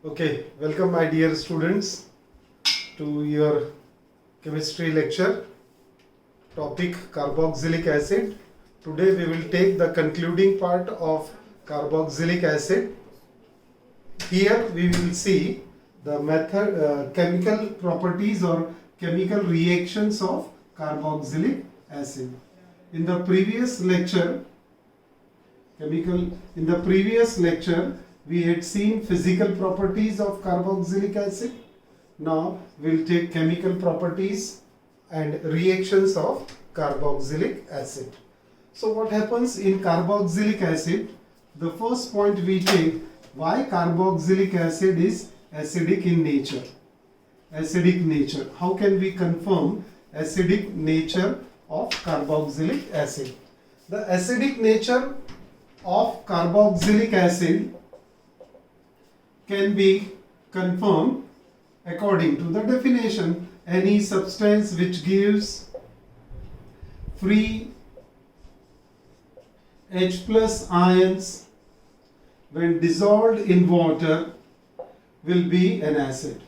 Okay, welcome my dear students to your chemistry lecture. Topic carboxylic acid. Today we will take the concluding part of carboxylic acid. Here we will see the method, chemical properties or chemical reactions of carboxylic acid. In the previous lecture, we had seen physical properties of carboxylic acid. Now we'll take chemical properties and reactions of carboxylic acid. So what happens in carboxylic acid? The first point we take, why carboxylic acid is acidic in nature. Acidic nature. How can we confirm acidic nature of carboxylic acid? The acidic nature of carboxylic acid can be confirmed according to the definition. Any substance which gives free H plus ions when dissolved in water will be an acid,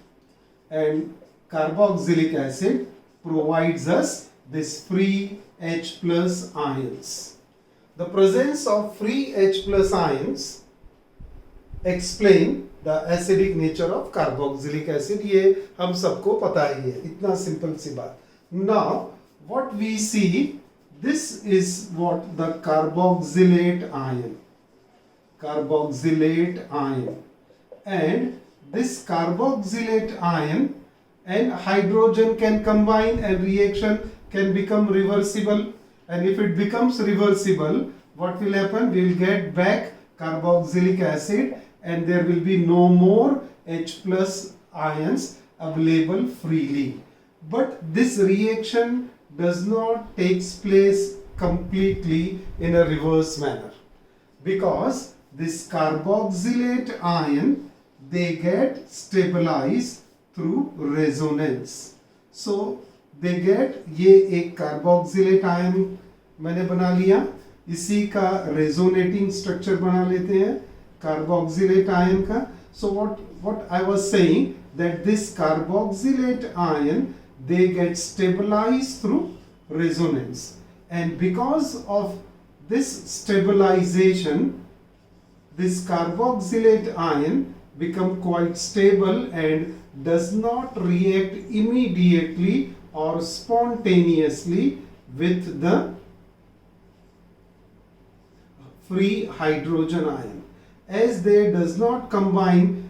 and carboxylic acid provides us this free H plus ions. The presence of free H plus ions explain the acidic nature of carboxylic acid. ये हम सबको पता ही है, इतना simple सी बात. Now what we see, this is what the carboxylate ion. Carboxylate ion, and this carboxylate ion and hydrogen can combine and reaction can become reversible, and if it becomes reversible, what will happen? We will get back carboxylic acid and there will be no more H plus ions available freely. But this reaction does not take place completely in a reverse manner, because this carboxylate ion, they get stabilized through resonance. So they get, ये एक carboxylate ion मैंने बना लिया, इसी का resonating structure बना लेते हैं carboxylate ion का. So what I was saying, that this carboxylate ion, they get stabilized through resonance, and because of this stabilization, this carboxylate ion become quite stable and does not react immediately or spontaneously with the free hydrogen ion. As they does not combine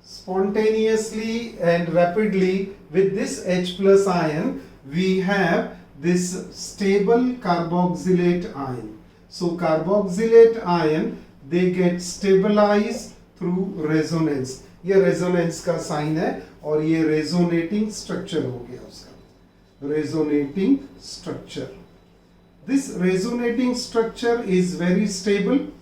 spontaneously and rapidly with this H plus ion, we have this stable carboxylate ion. So carboxylate ion, they get stabilized through resonance. ये resonance का sign है और ये resonating structure हो गया उसका, resonating structure. This resonating structure is very stable,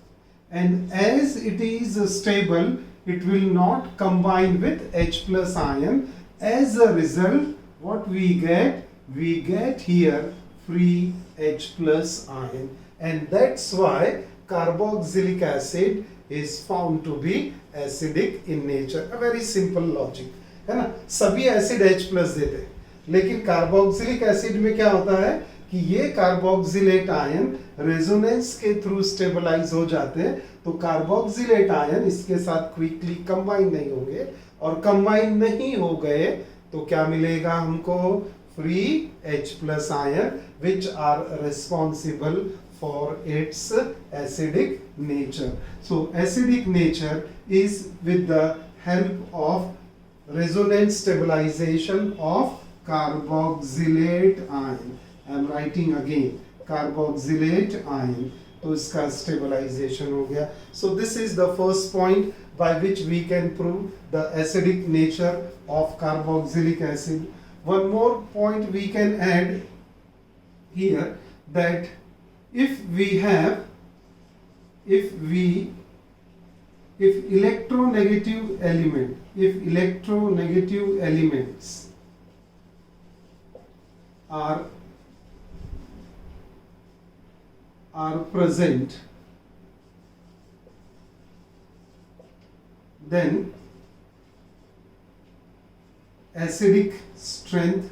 and as it is stable, it will not combine with H plus ion. As a result, what we get here free H plus ion, and that's why carboxylic acid is found to be acidic in nature. A very simple logic है ना. सभी acid H plus देते हैं, लेकिन carboxylic acid में क्या होता है कि ये कार्बोक्सिलेट आयन रेजोनेंस के थ्रू स्टेबलाइज हो जाते हैं, तो कार्बोक्सिलेट आयन इसके साथ क्विकली कंबाइन नहीं होंगे, और कंबाइन नहीं हो गए तो क्या मिलेगा हमको? Free H plus ion, which are responsible for its acidic nature. So acidic nature is with the help of resonance stabilization of carboxylate ion. I am writing again, carboxylate ion, तो इसका stabilization हो गया. So this is the first point by which we can prove the acidic nature of carboxylic acid. One more point we can add here, that if electronegative elements are present, then acidic strength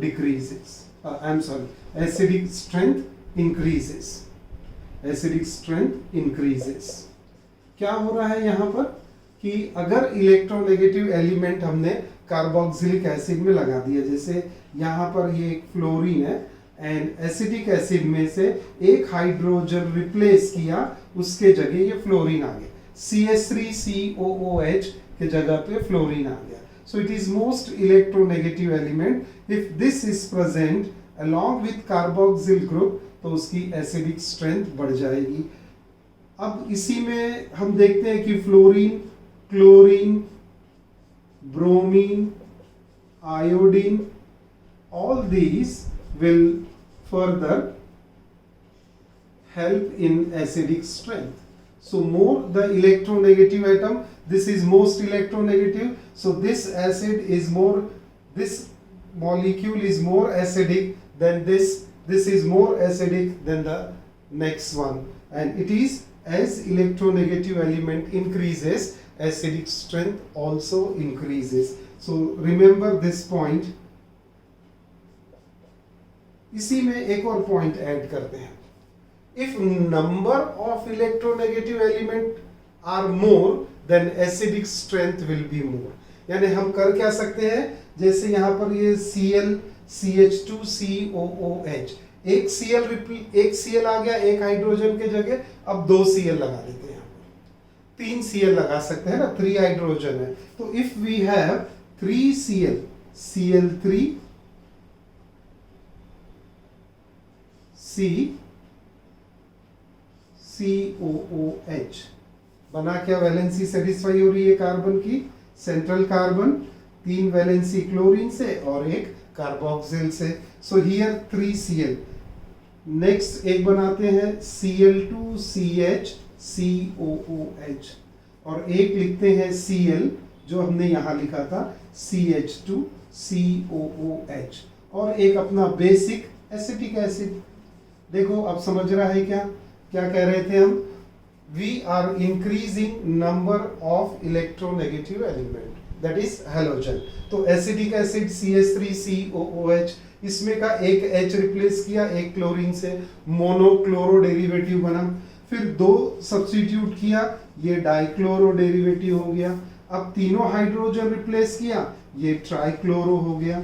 decreases. I'm sorry, acidic strength increases. Acidic strength increases. क्या हो रहा है यहाँ पर कि अगर electronegative element हमने carboxylic acid में लगा दिया, जैसे यहाँ पर ये एक फ्लोरीन है एंड एसिडिक एसिड में से एक हाइड्रोजन रिप्लेस किया, उसके जगह ये फ्लोरीन आ गया, CH3COOH के जगह पे फ्लोरीन आ गया. So it is most electronegative element. If this is present along with carboxyl group तो उसकी एसिडिक स्ट्रेंथ बढ़ जाएगी. अब इसी में हम देखते हैं कि fluorine, chlorine, bromine, iodine, all these will further help in acidic strength. So more the electronegative atom, this is most electronegative, so this acid is more, this molecule is more acidic than this is more acidic than the next one, and it is as electronegative element increases, acidic strength also increases. So remember this point. इसी में एक और point add करते हैं. If number of electronegative element are more, then acidic strength will be more. यानी हम कर क्या सकते हैं, जैसे यहाँ पर ये Cl CH2COOH, एक Cl आ गया एक हाइड्रोजन के जगह, अब 2 Cl लगा देते हैं, 3 Cl लगा सकते हैं ना, 3 हाइड्रोजन है. तो if we have 3 Cl, Cl3 COOH बना, क्या वैलेंसी सेटिस्फाई हो रही है कार्बन की, सेंट्रल कार्बन, 3 वैलेंसी क्लोरीन से और एक कार्बोक्सिल से. So here 3 Cl. नेक्स्ट एक बनाते हैं Cl2CH और एक लिखते हैं Cl जो हमने यहाँ लिखा था CH2COOH, और एक अपना बेसिक एसिटिक एसिड. देखो अब समझ रहा है क्या क्या कह रहे थे हम, we are increasing number of electronegative element, that is halogen. तो एसिडिक एसिड CH3COOH, इसमें का एक H रिप्लेस किया एक क्लोरीन से, मोनोक्लोरो डेरिवेटिव बना, फिर 2 सब्स्टिट्यूट किया, ये डाइक्लोरो डेरिवेटिव हो गया. अब तीनों हाइड्रोजन रिप्लेस किया, ये ट्राइक्लोरो हो गया.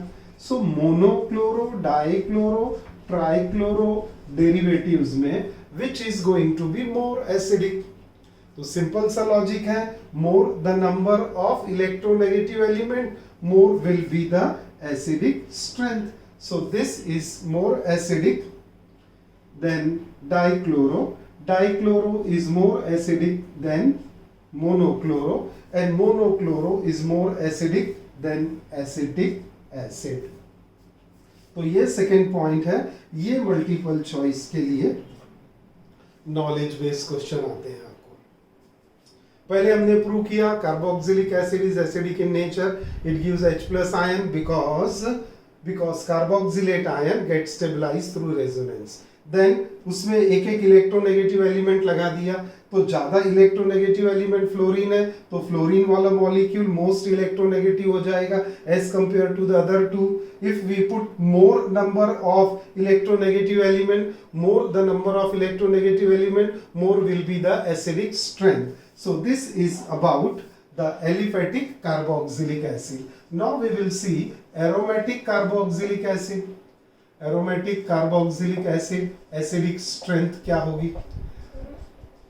सो मोनोक्लोरो, डाइक्लोरो, ट्राइक्लोरो डेरिवेटिव्स में which is going to be more acidic. तो सिंपल सा लॉजिक है, more the number of electronegative element, more will be the acidic strength. So this is more acidic than dichloro. Dichloro is more acidic than monochloro, and monochloro is more acidic than acetic acid. तो ये second point है. ये multiple choice के लिए knowledge based question आते हैं आपको. पहले हमने प्रूव किया carboxylic acid is acidic in nature, it gives H+ ion because carboxylate ion get stabilize through resonance. Then उसमें एक एक इलेक्ट्रोनेगेटिव एलिमेंट लगा दिया, तो ज्यादा इलेक्ट्रोनेगेटिव एलिमेंट फ्लोरीन है, तो फ्लोरीन वाला मॉलिक्यूल मोस्ट इलेक्ट्रोनेगेटिव हो जाएगा as compare to the other two. If we put more number of electronegative element, more the number of electronegative element, more will be the acidic strength. So this is about the aliphatic carboxylic acid. Now we will see aromatic carboxylic acid. Aromatic carboxylic acid acidic strength क्या होगी.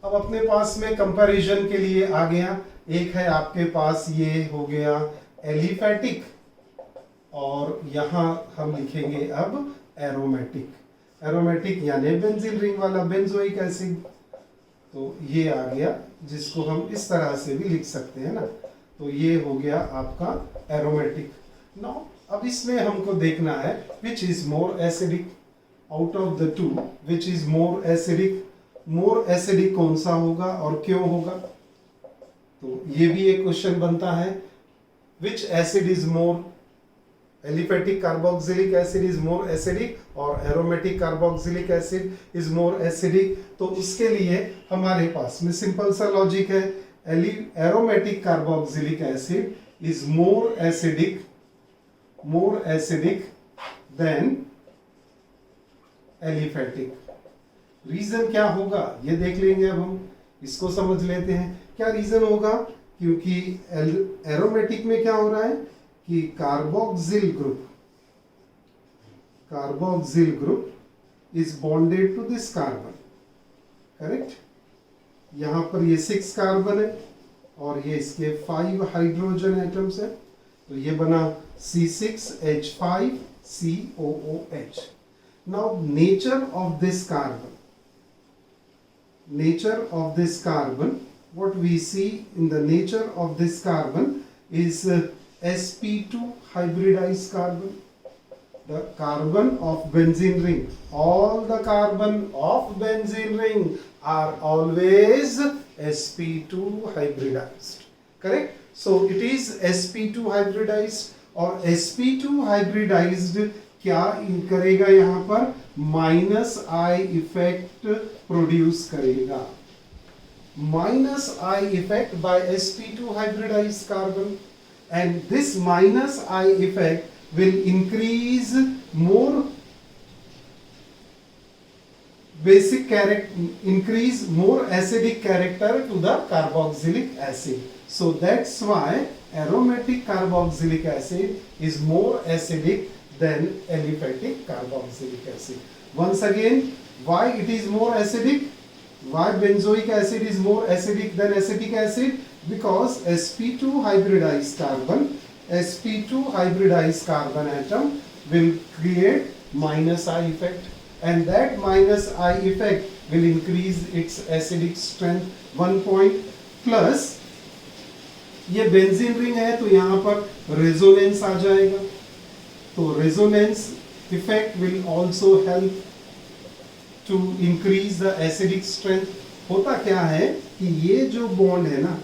अब अपने पास में comparison के लिए आ गया, एक है आपके पास ये हो गया एलिफेटिक, और यहाँ हम लिखेंगे अब एरोमेटिक. एरोमेटिक यानी बेंजीन रिंग वाला बेंजोइक एसिड. तो ये आ गया, जिसको हम इस तरह से भी लिख सकते हैं ना. तो ये हो गया आपका एरोमेटिक. नाउ अब इसमें हमको देखना है which is more acidic out of the two, which is more acidic. More acidic कौन सा होगा और क्यों होगा. तो ये भी एक क्वेश्चन बनता है, which acid is more, aliphatic carboxylic acid is more acidic और aromatic carboxylic acid is more acidic. तो उसके लिए हमारे पास में सिंपल सा लॉजिक है, aromatic carboxylic acid is more acidic than aliphatic. Reason क्या होगा ये देख लेंगे. अब हम इसको समझ लेते हैं क्या रीजन होगा. क्योंकि एरोमेटिक में क्या हो रहा है कि carboxyl group is bonded to this carbon. Correct. यहां पर ये 6 कार्बन है और ये इसके 5 हाइड्रोजन एटम्स है. तो ये बना C6H5COOH. Now nature of this carbon, what we see in the nature of this carbon is sp2 hybridized carbon. The carbon of benzene ring, all the carbon of benzene ring are always sp2 hybridized. Correct. So it is sp2 hybridized. और sp2 hybridized क्या करेगा यहां पर minus I effect produce करेगा. Minus I effect bye sp2 hybridized carbon, and this minus I effect will increase more acidic character to the carboxylic acid. So that's why aromatic carboxylic acid is more acidic than aliphatic carboxylic acid. Once again, why it is more acidic? Why benzoic acid is more acidic than acetic acid? Because sp2 hybridized carbon atom will create minus I effect, and that minus I effect will increase its acidic strength 1 point. Plus ये benzene ring है तो यहाँ पर resonance आ जाएगा. तो resonance effect will also help to increase the acidic strength. होता क्या है कि ये जो बॉन्ड है ना,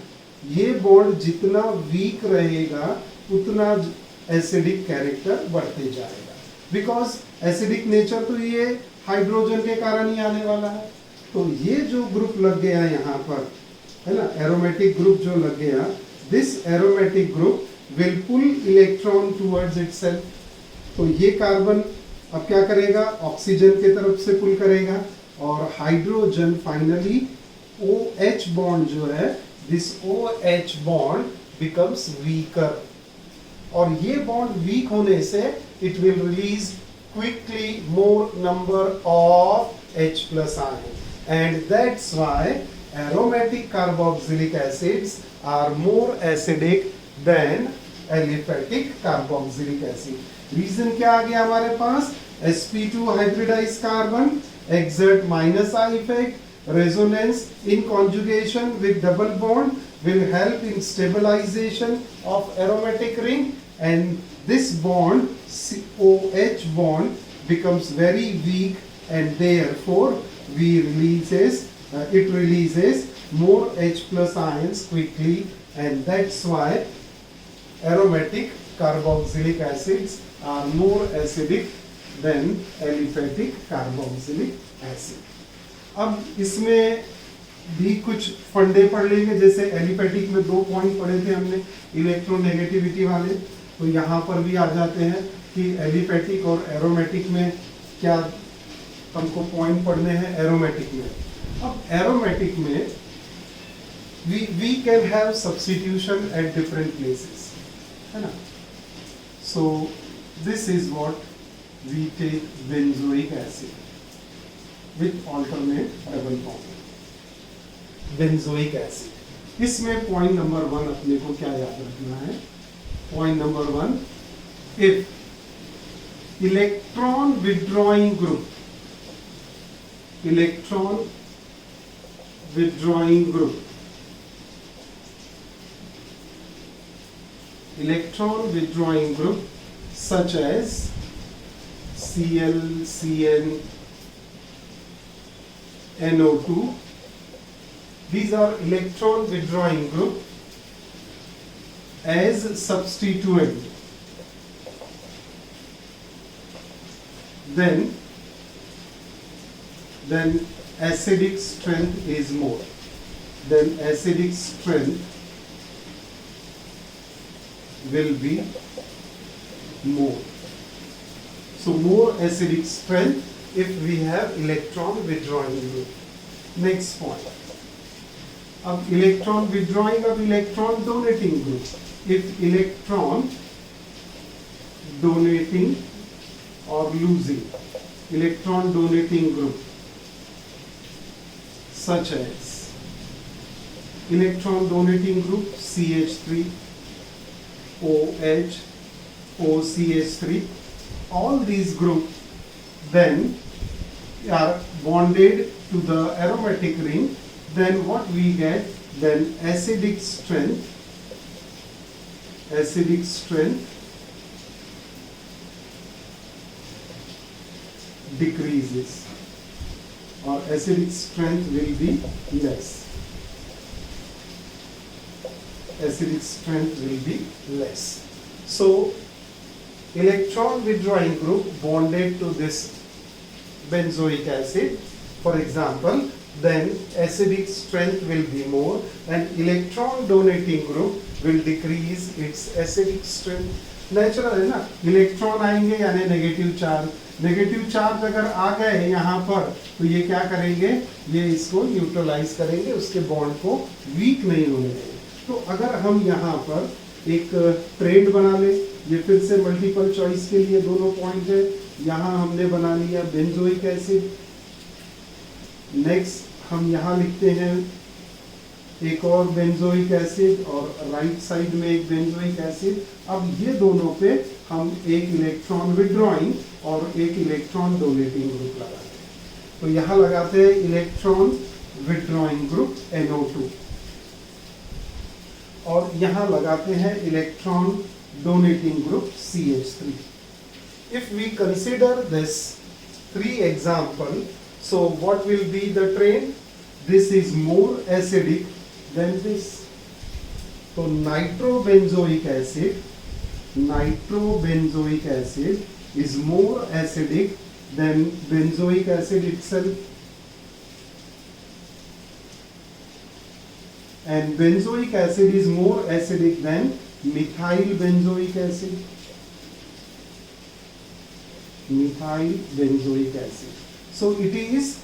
ये बॉन्ड जितना वीक रहेगा उतना एसिडिक कैरेक्टर बढ़ते जाएगा. बिकॉज एसिडिक नेचर तो ये हाइड्रोजन के कारण ही आने वाला है. तो ये जो ग्रुप लग गया यहाँ पर है ना, एरोमेटिक ग्रुप जो लग गया, this aromatic group will pull electron towards itself. तो ये कार्बन अब क्या करेगा, ऑक्सीजन के तरफ से पुल करेगा और हाइड्रोजन फाइनली OH बॉन्ड जो है, this OH bond becomes weaker. और ये बॉन्ड वीक होने से it will release quickly more number of H+ ion, and that's why aromatic carboxylic acids are more acidic than aliphatic carboxylic acid. Reason क्या आ गया हमारे पास, sp2 hybridized carbon exert minus I effect. Resonance in conjugation with double bond will help in stabilization of aromatic ring, and this bond OH bond becomes very weak, and therefore it releases more H+ ions quickly, and that's why aromatic carboxylic acids are more acidic than aliphatic carboxylic acid. अब इसमें भी कुछ फंडे पढ़ लेंगे. जैसे aliphatic में 2 point पढ़े थे हमने इलेक्ट्रोनेगेटिविटी वाले, तो यहाँ पर भी आ जाते हैं कि एलिफेटिक और एरोमेटिक में क्या हमको पॉइंट पढ़ने हैं. एरोमेटिक में, अब एरोमेटिक में we can have substitution at different places, है ना. So this is what we take benzoic acid with alternate double bond. Benzoic acid, इसमें पॉइंट नंबर 1 अपने को क्या याद रखना है. Point number 1, if electron withdrawing group such as Cl, Cn, NO2, these are electron withdrawing group. As substituent, then acidic strength is more. Then acidic strength will be more. So more acidic strength if we have electron withdrawing group. Next point. अब electron withdrawing, अब electron donating group. If electron donating or losing, electron donating group such as electron donating group CH3, OH, OCH3, all these groups then are bonded to the aromatic ring, then what we get, then acidic strength decreases, or acidic strength will be less. Acidic strength will be less. So electron withdrawing group bonded to this benzoic acid, for example, then acidic strength will be more, and electron donating group will decrease its acidic strength. Natural है ना, electron आएंगे यानी negative charge अगर आ गए यहाँ पर तो ये क्या करेंगे, ये इसको न्यूट्रलाइज करेंगे, उसके बॉन्ड को वीक नहीं होने देंगे. तो अगर हम यहाँ पर एक ट्रेंड बना ले, ये फिर से मल्टीपल चॉइस के लिए दोनों पॉइंट है. यहाँ हमने बना लिया बेंजोइक एसिड. नेक्स्ट हम यहाँ लिखते हैं एक और बेंजोइक एसिड और राइट साइड में एक बेंजोइक एसिड. अब ये दोनों पे हम एक इलेक्ट्रॉन विड्रॉइंग और एक इलेक्ट्रॉन डोनेटिंग ग्रुप लगाते हैं. तो यहाँ लगाते हैं इलेक्ट्रॉन विड्रॉइंग ग्रुप NO2 और यहाँ लगाते हैं electron donating group CH3. If we consider this 3 example, so what will be the trend? This is more acidic than this. So nitrobenzoic acid is more acidic than benzoic acid itself, and benzoic acid is more acidic than methyl benzoic acid. So it is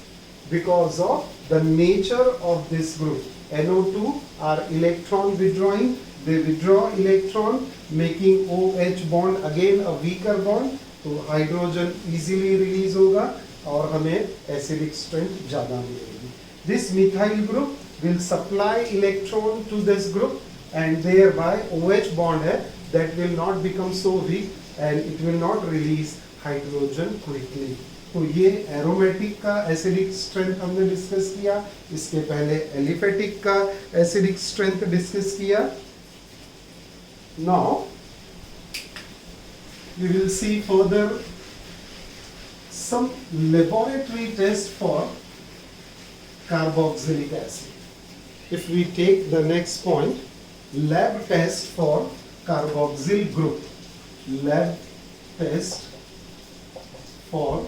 because of the nature of this group. NO2 are electron withdrawing, they withdraw electron making OH bond again a weaker bond, तो hydrogen easily release होगा और हमें acidic strength ज्यादा मिलेगी. This methyl group will supply electron to this group and thereby OH bond है that will not become so weak and it will not release hydrogen quickly. तो ये aromatic का acidic strength हमने discuss किया. इसके पहले एलिफेटिक का acidic strength discuss किया. Now we will see further some laboratory test for carboxylic acid. If we take the next point, lab test for carboxyl group. Lab test for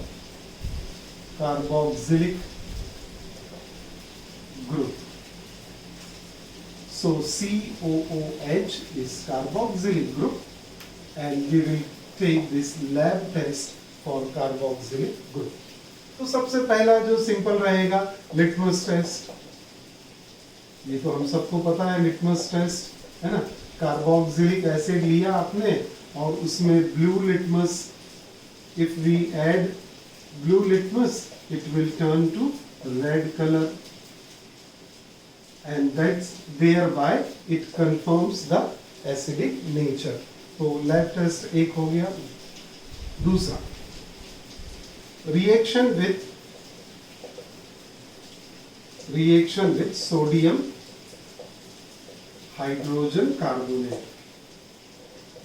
carboxylic group. So COOH is carboxylic group and we will take this lab test for carboxylic group. तो सबसे पहला जो simple रहेगा litmus test. ये तो हम सबको पता है लिटमस टेस्ट है ना. कार्बोक्सिलिक एसिड लिया आपने और उसमें blue litmus, if we add blue litmus it will turn to red color and that's thereby it confirms the acidic nature. तो लैब टेस्ट एक हो गया. दूसरा reaction with sodium hydrogen carbonate,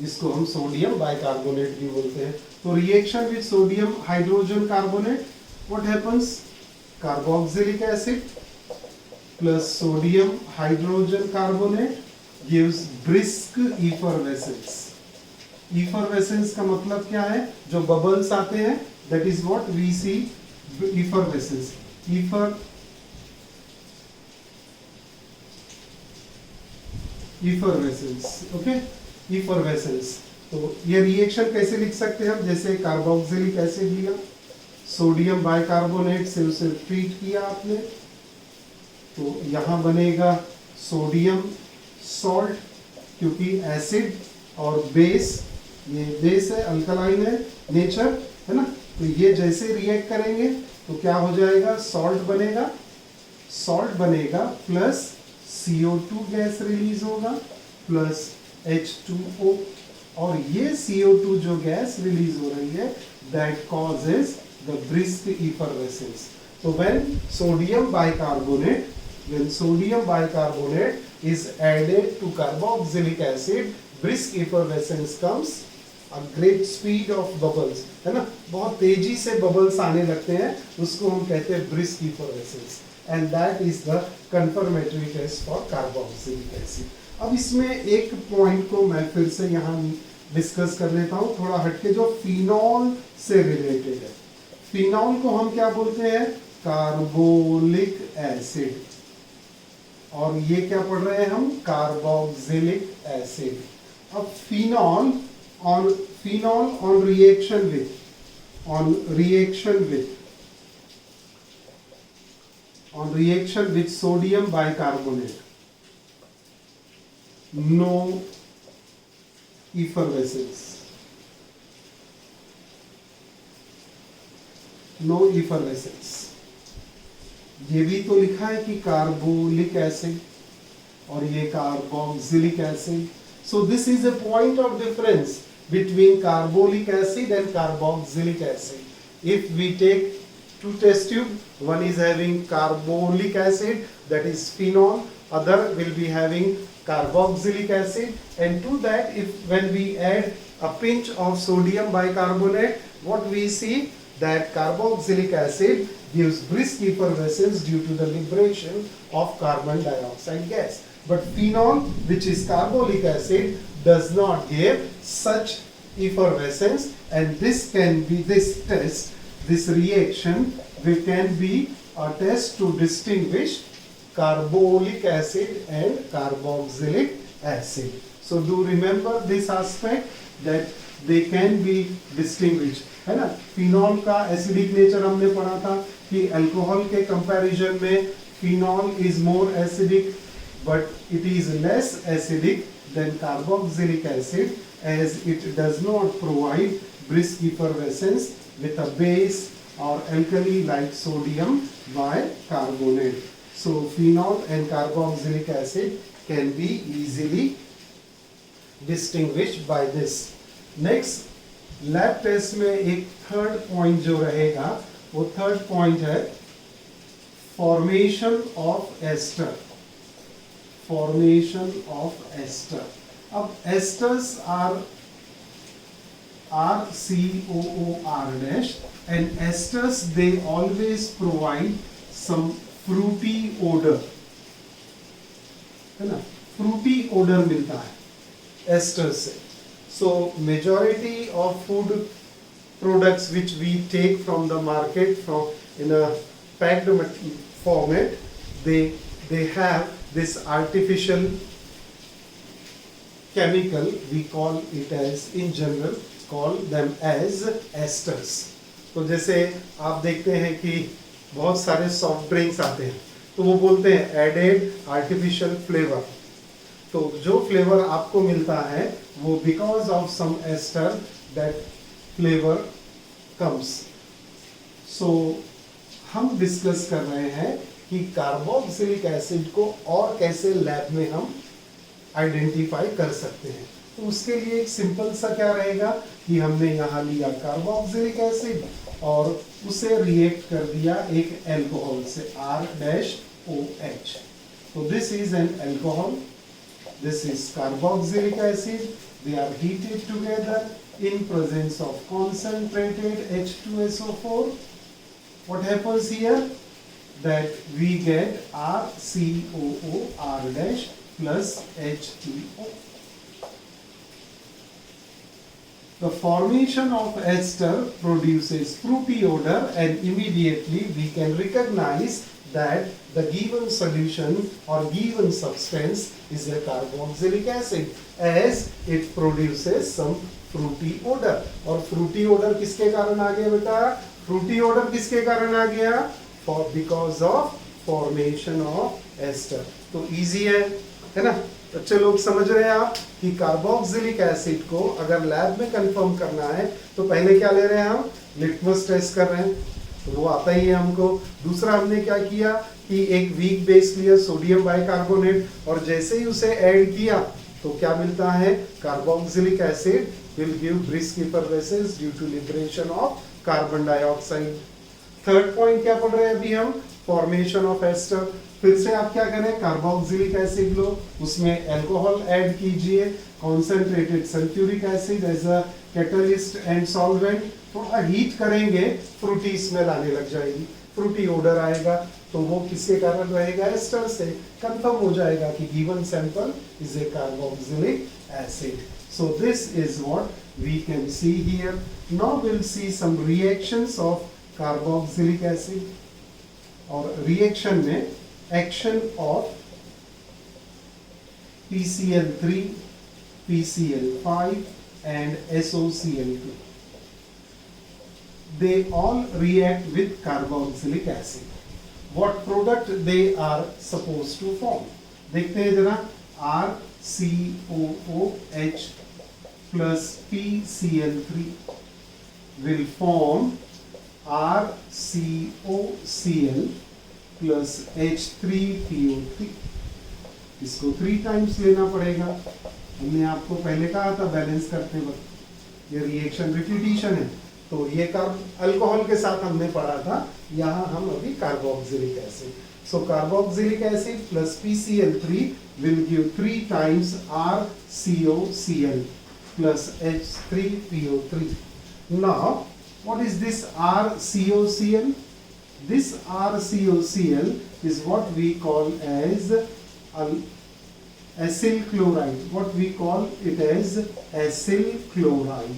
जिसको हम सोडियम बाइकार्बोनेट भी बोलते हैं. तो reaction with sodium hydrogen carbonate, what happens, carboxylic acid plus sodium hydrogen carbonate gives brisk effervescence. Effervescence का मतलब क्या है, जो बबल्स आते हैं, that is what we see effervescence. Effervescence, okay. Effervescence. तो ये रिएक्शन कैसे लिख सकते हैं हम, जैसे कार्बोक्सिलिक एसिड लिया, सोडियम बाइकार्बोनेट से उसे ट्रीट किया आपने, तो यहाँ बनेगा सोडियम सॉल्ट, क्योंकि एसिड और बेस, ये बेस है, अल्कलाइन है नेचर, है ना। तो ये जैसे रिएक्ट करेंगे तो क्या हो जाएगा, सॉल्ट बनेगा, सॉल्ट बनेगा प्लस CO2 गैस रिलीज होगा प्लस H2O, और ये CO2 जो गैस रिलीज हो रही है that causes the brisk effervescence. तो when sodium bicarbonate is added to carboxylic acid, brisk effervescence comes, a great speed of bubbles, है ना, बहुत तेजी से बबल्स आने लगते हैं, उसको हम कहते हैं brisk effervescence, and that is the confirmatory test for carboxylic acid. अब इसमें एक पॉइंट को मैं फिर से यहाँ डिस्कस कर लेता हूँ, थोड़ा हटके, जो फिनॉल से रिलेटेड है। फिनॉल को हम क्या बोलते हैं, कार्बोलिक एसिड, और ये क्या पढ़ रहे हैं हम, कार्बोक्सिलिक एसिड। अब phenol on reaction with sodium bicarbonate, no effervescence, ये भी तो लिखा है कि कार्बोलिक एसिड और ये carboxylic acid. So this is a point of difference between carbolic acid and carboxylic acid. If we take two test tube, one is having carbolic acid, that is phenol, other will be having carboxylic acid, and to that, when we add a pinch of sodium bicarbonate, what we see, that carboxylic acid gives brisk effervescence due to the liberation of carbon dioxide gas. But phenol, which is carbolic acid, does not give such effervescence, and this reaction can be a test to distinguish carbolic acid and carboxylic acid. So do remember this aspect, that they can be distinguished, है ना। Phenol का acidic nature हमने पढ़ा था कि alcohol के comparison में phenol is more acidic, but it is less acidic than carboxylic acid, as it does not provide brisk effervescence with a base or alkali like sodium bicarbonate. So phenol and carboxylic acid can be easily distinguished by this. Next, lab test में एक third point जो रहेगा, वो third point है formation of ester. अब esters are COOR dash, and esters they always provide some fruity odor, है ना, fruity odor मिलता है एस्टर्स से। So majority of food products which we take from the market in a packed format, they have this artificial chemical, we call it as, in general call them as esters. तो जैसे आप देखते हैं कि बहुत सारे soft drinks आते हैं, तो वो बोलते हैं एडेड आर्टिफिशियल फ्लेवर। तो जो फ्लेवर आपको मिलता है वो because of some ester that flavour comes. So हम डिस्कस कर रहे हैं कि कार्बोक्सिलिक एसिड को और कैसे लैब में हम आइडेंटिफाई कर सकते हैं। तो उसके लिए एक सिंपल सा क्या रहेगा कि हमने यहाँ लिया कार्बोक्सिलिक एसिड और उसे रिएक्ट कर दिया एक एल्कोहल से, R-OH। तो this is an alcohol, this is carboxylic acid, they are heated together in presence of concentrated H2SO4. What happens here? That we get RCOOR dash plus H2O. The formation of ester produces fruity odor, and immediately we can recognize that the given solution or given substance is a carboxylic acid as it produces some fruity odor. और fruity odor किसके कारण आ गया बेटा? fruity odor किसके कारण आ गया? for because of formation of ester. तो easy है ना? अच्छे लोग समझ रहे हैं आप कि कार्बोक्सिलिक एसिड को अगर लैब में कंफर्म करना है तो पहले क्या ले रहे हैं हम? लिटमस टेस्ट कर रहे हैं, तो वो आता ही है हमको। दूसरा हमने क्या किया कि एक वीक बेस लिया सोडियम बाइकार्बोनेट, और जैसे ही उसे ऐड किया तो क्या मिलता है? Carboxylic acid will give brisk effervescence due to liberation of carbon dioxide. Third point क्या पढ़ रहे हैं अभी हम? Formation of ester. फिर से आप क्या करें? कार्बोक्सिलिक एसिड लो, उसमें अल्कोहल ऐड कीजिए, concentrated sulphuric acid as a catalyst and solvent, थोड़ा हीट करेंगे, फ्रूटी स्मेल आने लग जाएगी, फ्रूटी ओडर आएगा, तो वो किसके कारण रहेगा? एस्टर से। कंफर्म हो जाएगा कि given sample is a carboxylic acid. So this is what we can see here. Now will see some reactions of carboxylic acid. और रिएक्शन में action of PCl3, PCl5 and SOCl2. They all react with carboxylic acid. What product they are supposed to form? देखते हैं जरा। RCOOH plus PCl3 will form RCOCl plus H3PO3। इसको 3 times लेना पड़ेगा। हमने आपको पहले कहा था बैलेंस करते वक्त ये रिएक्शन रिपीटिशन है, तो ये अल्कोहल के साथ हमने पढ़ा था, यहाँ हम अभी carboxylic acid. So carboxylic acid plus PCl3 will give 3 times RCOCl plus H3PO3. Now, what is this RCOCl? This RCOCl is what we call as acyl chloride. What we call it as acyl chloride.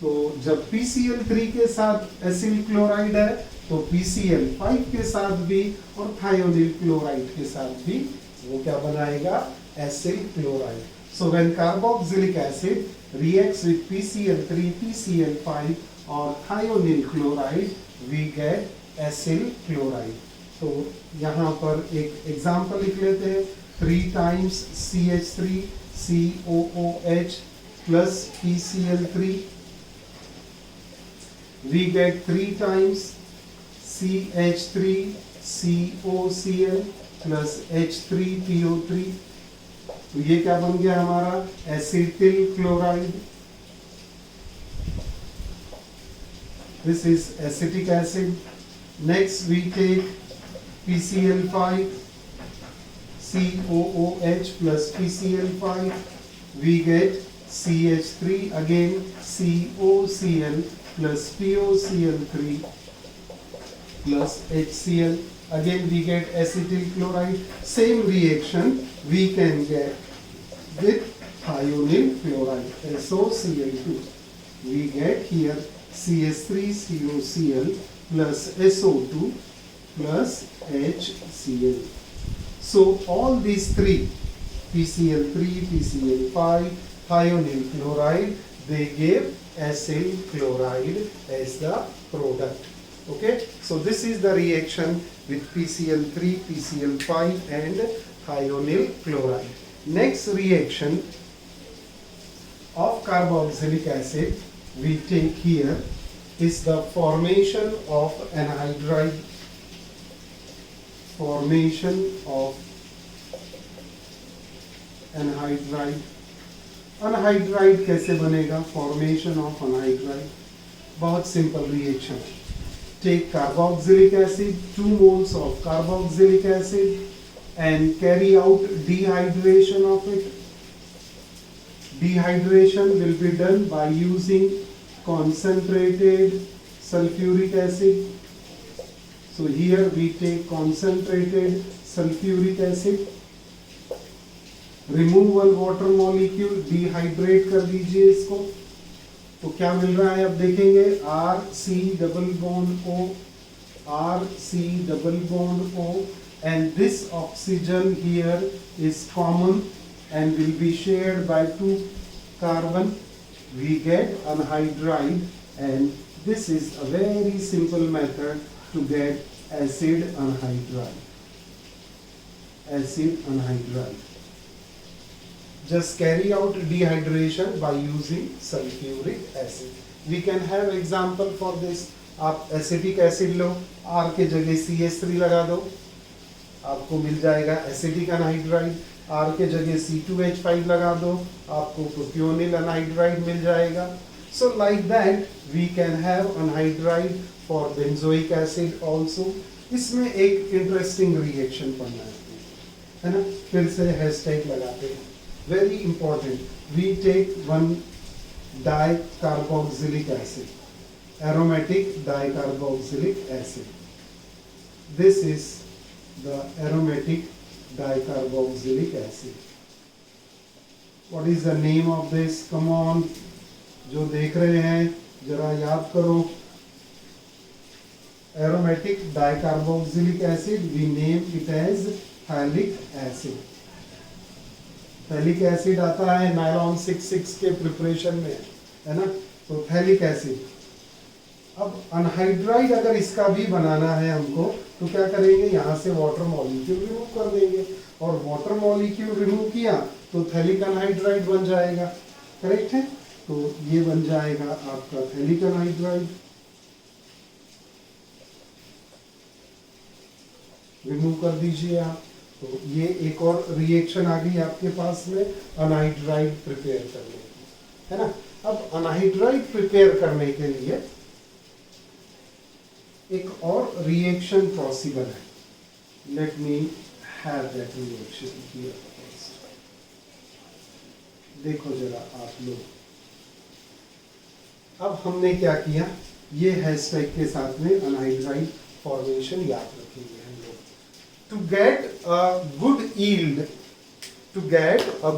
तो जब PCl3 के साथ acyl chloride है तो PCl5 के साथ भी और थायोनिल क्लोराइड के साथ भी वो क्या बनाएगा? Acyl chloride. So when carboxylic acid reacts with PCl3, PCl5 और thionyl chloride, we get acyl chloride. तो यहाँ पर एक एग्जाम्पल लिख लेते हैं। 3 times CH3COOH plus PCl3, we get 3 times CH3COCl plus H3PO3। तो ये क्या बन गया हमारा? Acetyl chloride. This is acetic acid. Next we take PCl5, COOH plus PCl5, we get CH3 again COCl plus POCl3 plus HCl. Again we get acetyl chloride. Same reaction we can get with thionyl chloride, SOCl2. We get here CH3COCl plus SO2 plus HCl. So all these three, PCl3, PCl5, thionyl chloride, they give acyl chloride as the product. Okay, so this is the reaction with PCl3, PCl5 and thionyl chloride. Next reaction of carboxylic acid we take here is the formation of anhydride. Formation of anhydride. Anhydride कैसे बनेगा? Formation of anhydride बहुत simple reaction. Take carboxylic acid, 2 moles of carboxylic acid and carry out dehydration of it. Dehydration will be done by using concentrated sulfuric acid. So here we take concentrated sulfuric acid. Removal water molecule, dehydrate कर दीजिए इसको, तो क्या मिल रहा है अब देखेंगे? R C double bond O RC double bond O, and this oxygen here is common and will be shared by 2 carbon. We get anhydride, and this is a very simple method to get acid anhydride. Acid anhydride. Just carry out dehydration by using sulfuric acid. We can have example for this. आप acetic acid लो, R के जगह CH3 लगा दो, आपको मिल जाएगा acetic anhydride. R के जगह C2H5 लगा दो, आपको प्रोपियोनिल अनहाइड्राइड मिल जाएगा। So like that we can have anhydride for benzoic acid also. इसमें एक इंटरेस्टिंग रिएक्शन पढ़ना है ना, फिर से हैशटैग लगाते हैं, very important. We take 1 dicarboxylic acid, aromatic dicarboxylic acid. This is the aromatic dicarboxylic acid. What is the name of this? Come on, जो देख रहे हैं जरा याद करो। Aromatic dicarboxylic acid, we name it as phthalic acid. phthalic acid आता है nylon 6,6 के प्रिपरेशन में, है ना, तो phthalic acid। अब अनहाइड्राइड अगर इसका भी बनाना है हमको, तो क्या करेंगे, यहाँ से वाटर मॉलिक्यूल रिमूव कर देंगे, और वाटर मॉलिक्यूल रिमूव किया तो थैलिक अनहाइड्राइड बन जाएगा। करेक्ट है, तो ये बन जाएगा आपका थैलिक अनहाइड्राइड। रिमूव कर दीजिए आप, तो ये एक और रिएक्शन आ गई आपके पास में अनहाइड्राइड प्रिपेयर करने की, है ना। अब अनहाइड्राइड प्रिपेयर करने के लिए एक और रिएक्शन पॉसिबल है। Let me have that reaction here first. देखो जरा आप लोग, अब हमने क्या किया, ये हैशटैग के साथ में अनहाइड्राइड फॉर्मेशन याद रखेंगे हम लोग। To get a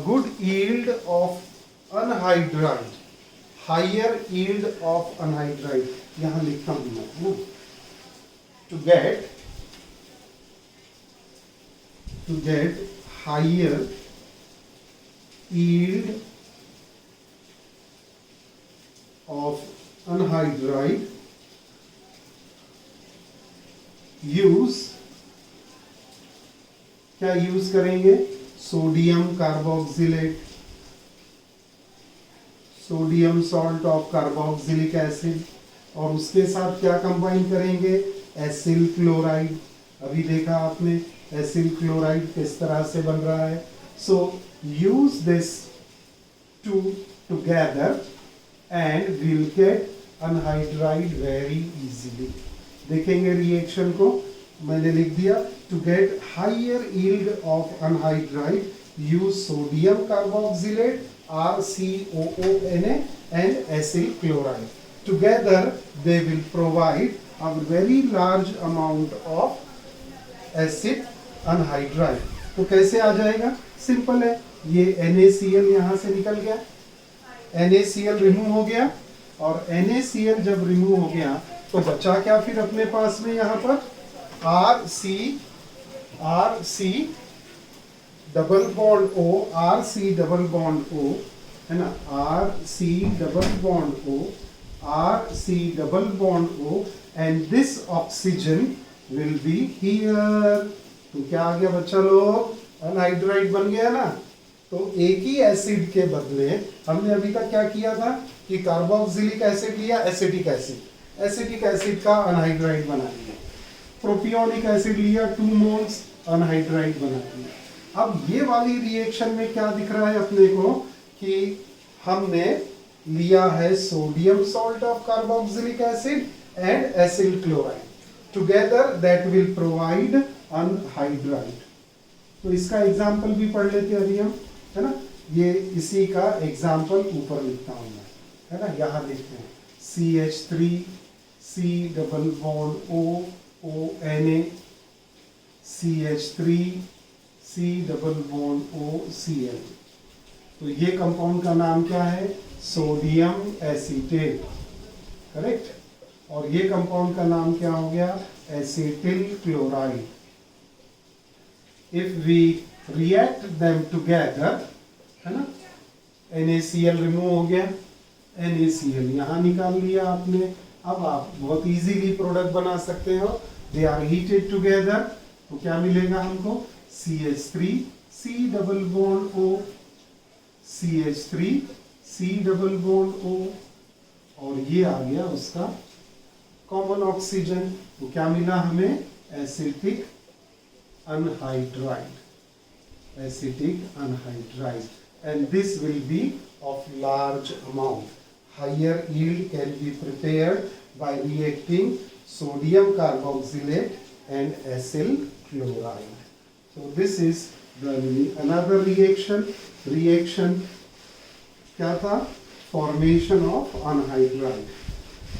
good yield of anhydride, higher yield of anhydride, यहां लिखता हूं मैं, है ना। To get higher yield of anhydride, क्या यूज करेंगे, sodium carboxylate, sodium salt of carboxylic acid, और उसके साथ क्या कंबाइन करेंगे, एसिल क्लोराइड। अभी देखा आपने एसिल क्लोराइड किस तरह से बन रहा है। So use this two together and will get anhydride very easily. देखेंगे रिएक्शन को, मैंने लिख दिया, to get higher yield of anhydride use sodium carboxylate RCOONA and acyl chloride. Together they will provide a very large amount of acid anhydride. तो कैसे आ जाएगा, simple है, ये NaCl यहाँ से निकल गया, NaCl रिमूव हो गया, और NaCl जब रिमूव हो गया तो बचा क्या फिर अपने पास में यहाँ पर, RC double bond O, RC double bond O, है ना, RC double bond O, RC double bond O, and this oxygen will be here. तो क्या आ गया बच्चा लोग, अनहाइड्राइड बन गया ना। तो एक ही एसिड के बदले हमने अभी तक क्या किया था कि कार्बोक्सिलिक एसिड लिया, एसिटिक एसिड, एसिटिक एसिड का अनहाइड्राइड बना दिया, प्रोपियोनिक एसिड लिया 2 मोल्स, अनहाइड्राइड बना दिया। अब ये वाली रिएक्शन में क्या दिख रहा है अपने को कि हमने लिया है sodium salt of carboxylic acid and acyl chloride, together that will provide anhydride. तो इसका एग्जांपल भी पढ़ लेते हैं अभी हम, है ना। ये इसी का एग्जांपल ऊपर लिखता हूं मैं, है ना, यहाँ लिखते हैं CH3 C double bond O Na, CH3 C double bond O Cl। तो ये कंपाउंड का नाम क्या है, सोडियम एसीटेट, करेक्ट। और ये कंपाउंड का नाम क्या हो गया, acetyl chloride. If we react them together, है ना, NaCl रिमूव हो गया, NaCl यहाँ निकाल लिया आपने. अब आप बहुत इजीली प्रोडक्ट बना सकते हो. दे आर हीटेड टुगेदर, तो क्या मिलेगा हमको? CH3 C double bond O, CH3 C double bond O, और ये आ गया उसका कॉमन ऑक्सीजन. तो क्या मिला हमें? Acetic anhydride, acetic anhydride, and this will be of large amount. Higher yield can be prepared by reacting sodium carboxylate and acyl chloride. So this is the another reaction. Reaction क्या था? Formation of anhydride.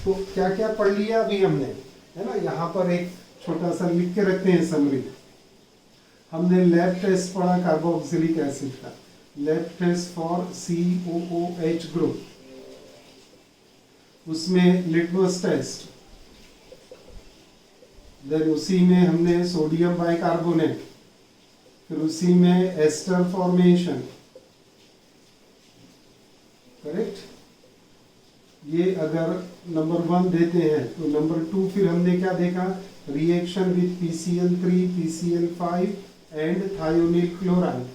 तो क्या क्या पढ़ लिया अभी हमने, है ना. यहाँ पर एक छोटा सा लिख के रखते हैं समरी. हमने लैब टेस्ट पढ़ा कार्बोक्सिलिक एसिड का, lab test for COOH group, उसमें लिटमस टेस्ट, देन उसी में हमने सोडियम बाइकार्बोनेट, फिर उसी में एस्टर फॉर्मेशन, करेक्ट. ये अगर नंबर 1 देते हैं तो नंबर 2 फिर हमने क्या देखा? Reaction with PCl3, PCl5 and thionyl chloride.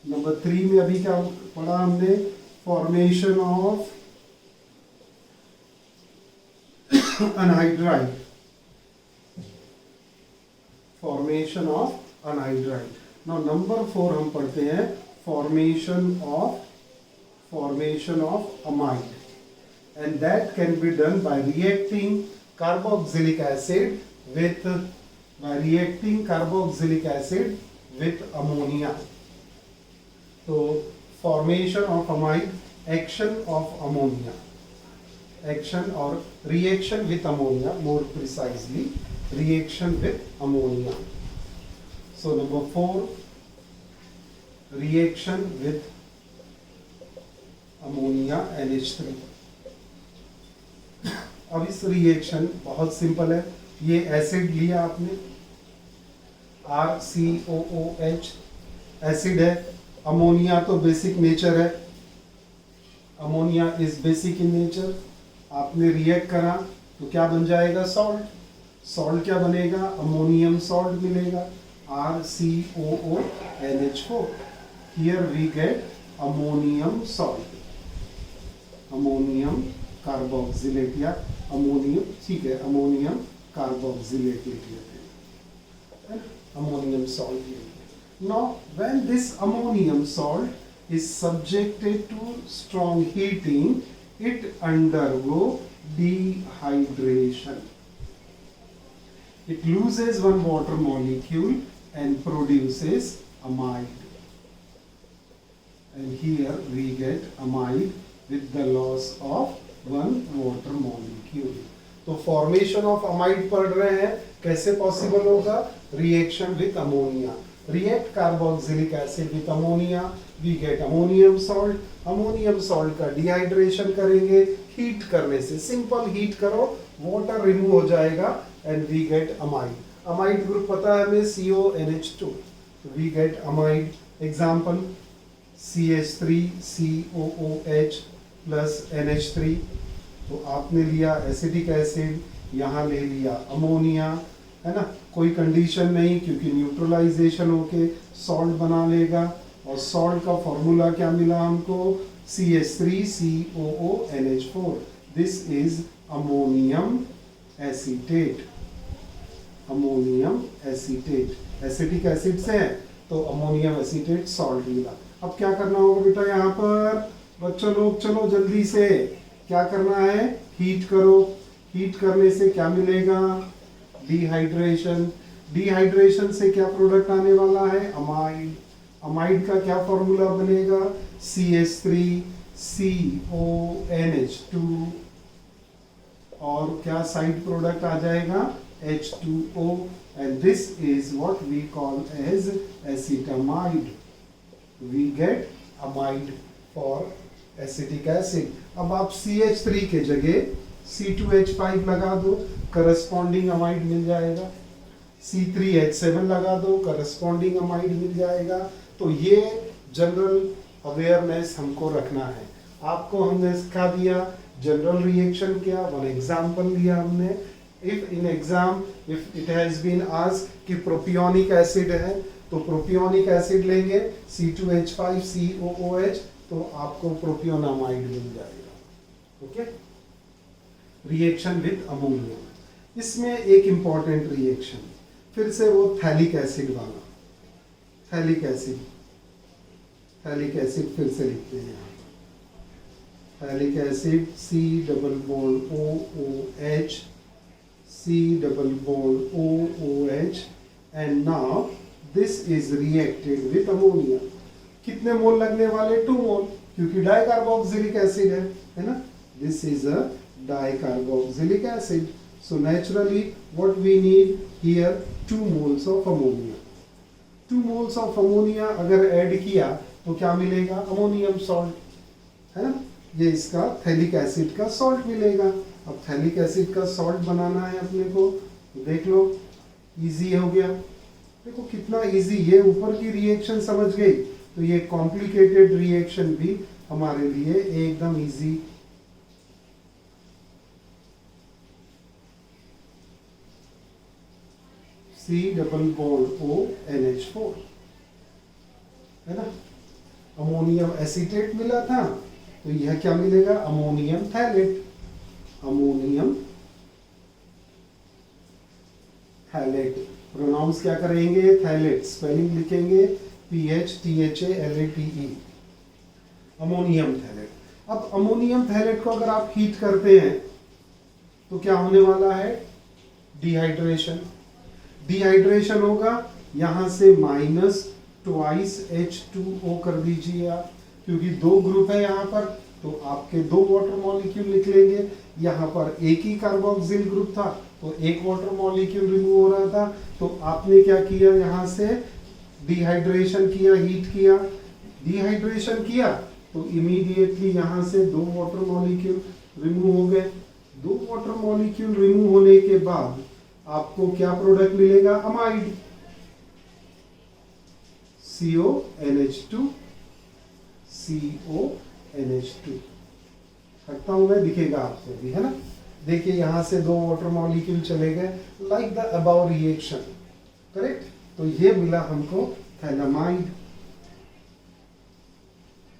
Number 3 में अभी क्या पढ़ा हमने? Formation of anhydride, formation of anhydride. Now number 4 हम पढ़ते हैं formation of amide, and that can be done by reacting carboxylic acid with ammonia. So formation of amide, action of ammonia, action or reaction with ammonia, more precisely reaction with ammonia. So number 4, reaction with ammonia NH3. अब इस reaction बहुत simple है. ये acid लिया आपने, RCOOH acid है. Ammonia तो basic nature है, ammonia is basic in nature. आपने रिएक्ट करा तो क्या बन जाएगा? सॉल्ट. सॉल्ट क्या बनेगा? अमोनियम सॉल्ट मिलेगा, RCOONH4. Here we get ammonium salt, ammonium carboxylate या अमोनियम, ठीक है, अमोनियम कार्बोक्सिलेट लिख लेते हैं, ammonium salt. Now when this ammonium salt is subjected to strong heating, it undergo dehydration. It loses one water molecule and produces amide. And here we get amide with the loss of one water molecule. तो formation of amide पढ़ रहे हैं. कैसे possible होगा? Reaction with ammonia. React carboxylic acid with ammonia, we get ammonium salt. Ammonium salt का dehydration करेंगे heat करने से. सिंपल हीट करो, वाटर रिमूव हो जाएगा and we get amide. Amide group पता है हमें, CONH2. We get amide. Example CH3COOH plus NH3. तो आपने लिया एसिटिक एसिड, यहाँ ले लिया अमोनिया, है ना. कोई कंडीशन नहीं, क्योंकि न्यूट्रलाइजेशन होके सॉल्ट बना लेगा. और सॉल्ट का फॉर्मूला क्या मिला हमको? CH3COONH4. This is ammonium acetate. Ammonium acetate acetic acid से है तो अमोनियम एसीटेट सॉल्ट मिला. अब क्या करना होगा बेटा? यहाँ पर बच्चों लोग चलो जल्दी से, क्या करना है? हीट करो. हीट करने से क्या मिलेगा? डिहाइड्रेशन. डिहाइड्रेशन से क्या प्रोडक्ट आने वाला है? अमाइड. अमाइड का क्या फॉर्मूला बनेगा? CH3CONH2 और क्या साइड प्रोडक्ट आ जाएगा? H2O. and this is what we call as acetamide. We get amide for acetic acid. अब आप CH3 के जगह C2H5 लगा दो, करस्पॉन्डिंग अमाइड मिल जाएगा। C3H7 लगा दो, करस्पॉन्डिंग अमाइड मिल जाएगा। तो ये जनरल अवेयरनेस हमको रखना है। आपको हमने सिखा दिया जनरल रिएक्शन क्या, वन एग्जाम्पल लिया हमने। If in exam if it has been asked कि प्रोपियोनिक एसिड है, तो प्रोपियोनिक एसिड लेंगे C2H5 COOH, तो आपको प्रोपियोनामाइड मिल जाएगा। Okay, reaction with ammonium. इसमें एक इंपॉर्टेंट रिएक्शन फिर से वो थैलिक एसिड वाला, थैलिक एसिड फिर से लिखते हैं यहाँ पर। Phthalic acid C double bond OOH, C double bond OOH, and now this is reacted with ammonia. कितने मोल लगने वाले? 2 मोल, क्योंकि डाइकार्बोक्सिलिक एसिड है ना। This is a dicarboxylic acid, so naturally what we need here 2 moles of ammonia। 2 moles of ammonia अगर add किया तो क्या मिलेगा? अमोनियम सॉल्ट, है ना। ये इसका थैलिक एसिड का सॉल्ट मिलेगा। अब थैलिक एसिड का सॉल्ट बनाना है अपने को, तो देख लो इजी हो गया। देखो कितना इजी, ये ऊपर की रिएक्शन समझ गई तो ये कॉम्प्लिकेटेड रिएक्शन भी हमारे लिए एकदम easy. C double bond O NH4, है ना। अमोनियम एसीटेट मिला था, तो यह क्या मिलेगा? Ammonium phthalate. Ammonium phthalate, pronounce क्या करेंगे? थैलेट। स्पेलिंग लिखेंगे PHTHALATE, अमोनियम थैलेट। अब अमोनियम थैलेट को अगर आप हीट करते हैं तो क्या होने वाला है? डिहाइड्रेशन। डिहाइड्रेशन होगा, यहां से -2H2O कर दीजिए आप, क्योंकि 2 ग्रुप है यहाँ पर, तो आपके 2 वाटर मॉलिक्यूल लिख लेंगे। यहाँ पर एक ही कार्बोक्सिल ग्रुप था तो 1 वाटर मॉलिक्यूल रिमूव हो रहा था, तो आपने क्या किया? यहाँ से डिहाइड्रेशन किया, हीट किया। डिहाइड्रेशन किया तो इमीडिएटली यहाँ से 2 वाटर मॉलिक्यूल रिमूव हो गए। 2 वाटर मॉलिक्यूल रिमूव होने के बाद आपको क्या प्रोडक्ट मिलेगा? Amide, CONH2, CONH2। रखता हूं मैं, दिखेगा आपको भी, है ना। देखिए यहां से 2 वाटर मॉलिक्यूल चले गए, like the above reaction, correct. तो ये मिला हमको phthalimide,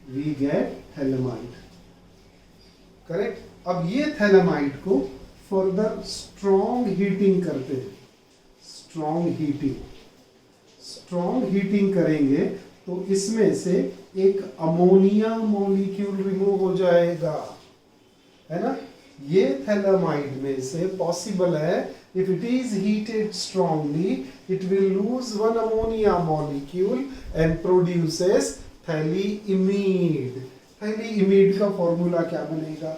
we get phthalimide, correct. अब ये थैलेमाइड को फर्दर स्ट्रॉन्ग हीटिंग करते हैं। स्ट्रॉन्ग हीटिंग करेंगे तो इसमें से एक अमोनिया मॉलिक्यूल रिमूव हो जाएगा, है ना। ये थैलेमाइड में से पॉसिबल है, if it is heated strongly it will lose 1 ammonia molecule and produces थैलीइमीड। थैलीइमीड का फॉर्मूला क्या बनेगा?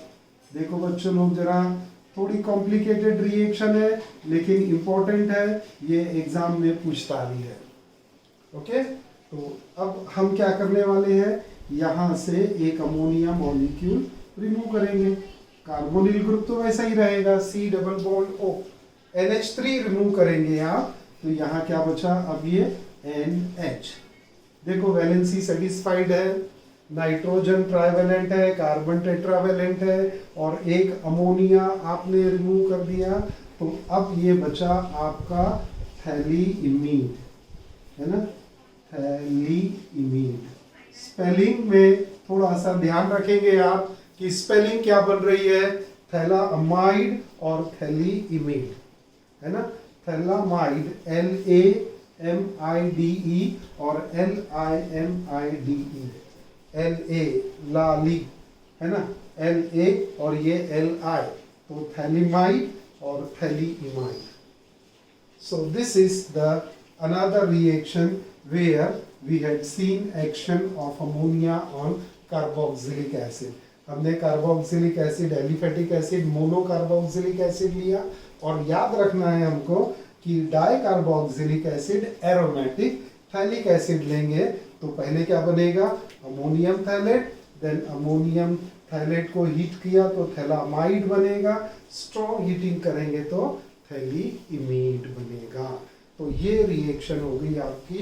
देखो बच्चों लोग जरा, थोड़ी कॉम्प्लिकेटेड रिएक्शन है लेकिन इंपॉर्टेंट है, ये एग्जाम में पूछता भी है। ओके, तो अब हम क्या करने वाले हैं? यहां से एक अमोनिया मॉलिक्यूल रिमूव करेंगे। कार्बोनिल ग्रुप तो वैसा ही रहेगा, C double bond O। NH3 remove करेंगे आप, तो यहाँ क्या बचा? अब ये NH। देखो वैलेंसी सेटिस्फाइड है, नाइट्रोजन ट्राइवेलेंट है, कार्बन टेट्रावेलेंट है, और एक अमोनिया आपने रिमूव कर दिया, तो अब ये बचा आपका थैलीइमीड, है ना। थैलीइमीड। स्पेलिंग में थोड़ा सा ध्यान रखेंगे आप कि स्पेलिंग क्या बन रही है? थैलामाइड और थैलीइमीड, है ना। थैलामाइड LAMIDE और LIMIDE, LA लाली, है ना, LA और ये LI, तो थैलीमाइड और थैलीइमाइड। So this is the another reaction where we had seen action of ammonia on carboxylic acid। हमने carboxylic acid, aliphatic acid, monocarboxylic acid लिया, और याद रखना है हमको कि dicarboxylic acid aromatic phthalic acid लेंगे तो पहले क्या बनेगा? Ammonium phthalate, then ammonium phthalate को हीट किया तो थैलामाइड बनेगा, स्ट्रॉन्ग हीटिंग करेंगे तो थैलीइमीड बनेगा। तो ये रिएक्शन हो गई आपकी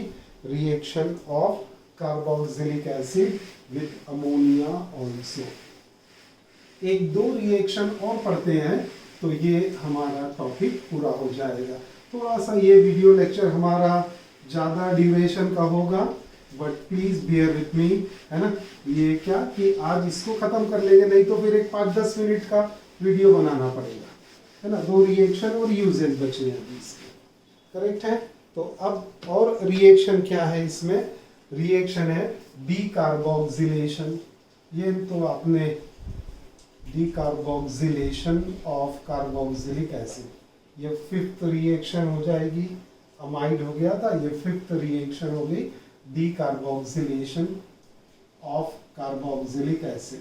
reaction of carboxylic acid with ammonia also. एक दो रिएक्शन और पढ़ते हैं तो ये हमारा टॉपिक पूरा हो जाएगा। थोड़ा सा ये वीडियो लेक्चर हमारा ज़्यादा ड्यूरेशन का होगा, but please bear with me, है ना। ये क्या कि आज इसको खत्म कर लेंगे, नहीं तो फिर एक 5-10 मिनट का वीडियो बनाना पड़ेगा, है ना। 2 रिएक्शन और यूजेज बचे हैं अभी इसके, करेक्ट है। तो अब और रिएक्शन क्या है इसमें, रिएक्शन है डीकार्बोक्सिलेशन। ये तो आपने डीकार्बोक्सिलेशन ऑफ कार्बोक्सिलिक एसिड, ये 5th रिएक्शन हो जाएगी। अमाइड हो गया था, ये 5th रिएक्शन हो गई decarboxylation of carboxylic acid.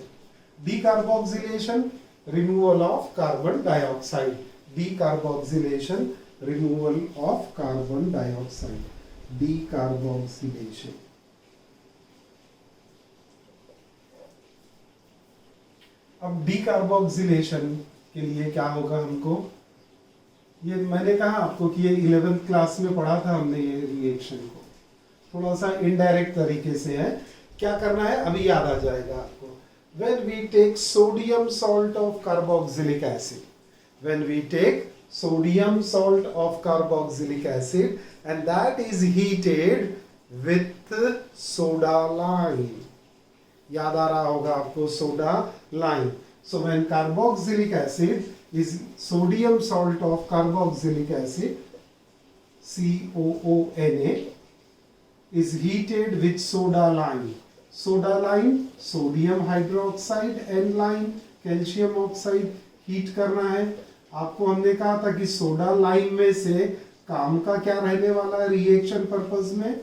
Decarboxylation removal of carbon dioxide, decarboxylation removal of carbon dioxide, decarboxylation. अब डीकार्बोक्सिलेशन के लिए क्या होगा हमको, ये मैंने कहा आपको कि ये 11th क्लास में पढ़ा था हमने ये रिएक्शन को, थोड़ा सा इनडायरेक्ट तरीके से है। क्या करना है अभी याद आ जाएगा आपको। When we take sodium salt of carboxylic acid, when we take sodium salt of carboxylic acid and that is heated with soda lime, याद आ रहा होगा आपको soda lime. So when carboxylic acid is sodium salt of carboxylic acid, COONA, is heated with soda lime. Soda lime, sodium hydroxide and lime, calcium oxide, heat करना है। आपको हमने कहा था कि सोडा लाइम में से काम का क्या रहने वाला है रिएक्शन पर्पस में,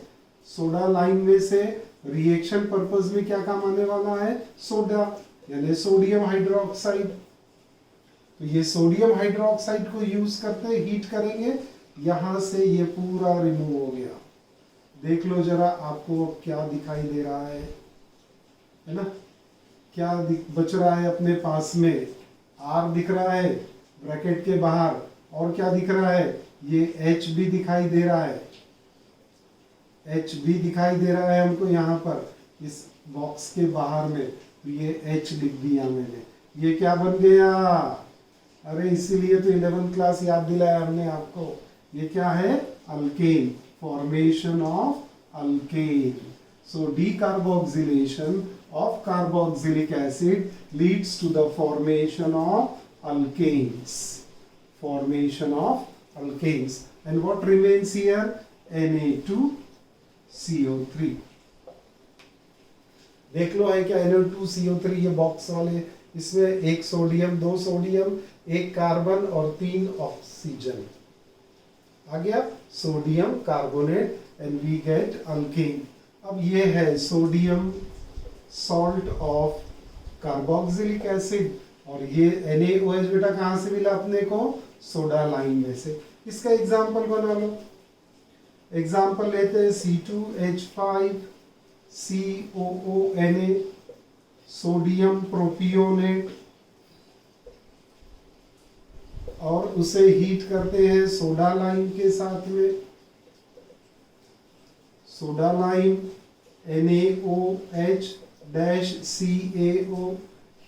सोडा लाइम में से रिएक्शन पर्पस में क्या काम आने वाला है, सोडा यानी सोडियम हाइड्रोक्साइड। तो ये सोडियम हाइड्रोक्साइड को यूज करते हैं, हीट करेंगे, यहां से ये पूरा रिमूव हो गया। देख लो जरा आपको क्या दिखाई दे रहा है ना, क्या बच रहा है अपने पास में, आर दिख रहा है ब्रैकेट के बाहर, और क्या दिख रहा है, ये एच भी दिखाई दे रहा है, एच भी दिखाई दे रहा है हमको यहाँ पर इस बॉक्स के बाहर में। तो ये एच लिख दिया मैंने, ये क्या बन गया, अरे इसीलिए तो 11th क्लास याद दिलाया हमने आपको। ये क्या है, alkane, formation of alkane. So decarboxylation of carboxylic acid leads to the formation of alkanes. Formation of alkanes. And what remains here? Na2CO3. देख लो है क्या Na2CO3, ये बॉक्स वाले, इसमें एक सोडियम, 2 सोडियम, 1 कार्बन और 3 ऑक्सीजन आ गया, sodium carbonate, and we get alkane. अब ये है sodium salt of carboxylic acid, और ये NaOH बेटा कहाँ से मिला अपने को, सोडा लाइम में से। इसका एग्जाम्पल बना लो, एग्जाम्पल लेते हैं C2H5COONA, सोडियम प्रोपियोनेट, और उसे हीट करते हैं सोडा लाइम के साथ में, सोडा लाइम NaOH-CaO,